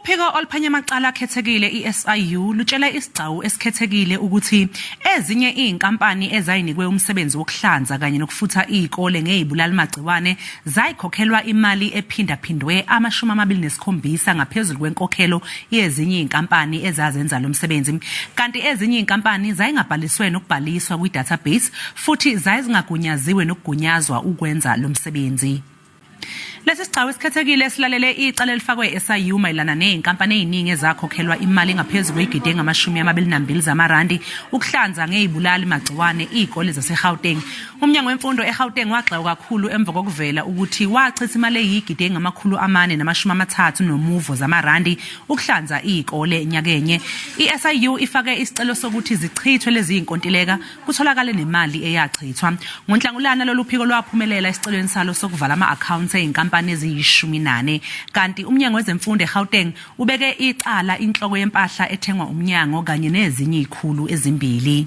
Uphiko oluphenya amacala akhethekile iSIU lutshele isigcawu esikhethekile ukuthi ezinye izinkampani ezazinikwe umsebenzi wokuhlanza kanye nofutha izikole ngezibulali magciwane zazikhokhelwa imali phindwe amashumi amabili nesikhombisa ngaphezulu kwenkokhelo yezinye izinkampani ezazenza lo msebenzi, kanti ezinye izinkampani zayingabhaliswe nokubhaliswa kwi-database futhi zazingagunyaziwe nokugunyazwa ukwenza lo msebenzi. Lesi sigcawu esikhethekile silalele icala elifakwe eSIU mayelana nezinkampani eziningi ezakhokhelwa imali ngaphezulu kwegidi ngamashumi amabili nambili zamarandi ukuhlanza ngezibulali magciwane izikole zaseGauteng. Umnyango wemfundo eGauteng wagxeka kakhulu emva kokuvela ukuthi wachitha imali eyigidi ngamakhulu amane namashumi amathathu nomuvo zamarandi ukuhlanza izikole nyakenye. iSIU ifake isicelo sokuthi zichithwe lezi zinkontileka kutholakale nemali eyachithwa. NgoNhlangulana lolu phiko lwaphumelela isicelweni salo sokuvala ama-accounts ezinkampani eziyishumi-nane, kanti umnyango wezemfundo eGauteng ubeke icala inhloko yempahla ethengwa umnyango kanye nezinye izikhulu ezimbili.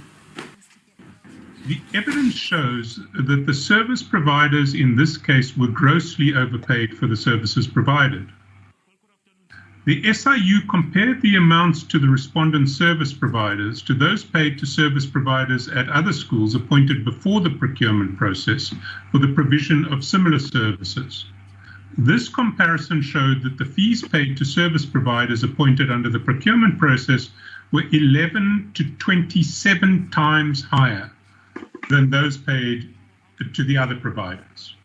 The evidence shows that the service providers in this case were grossly overpaid for the services provided. The SIU compared the amounts to the respondent service providers to those paid to service providers at other schools appointed before the procurement process for the provision of similar services. This comparison showed that the fees paid to service providers appointed under the procurement process were 11 to 27 times higher than those paid to the other providers.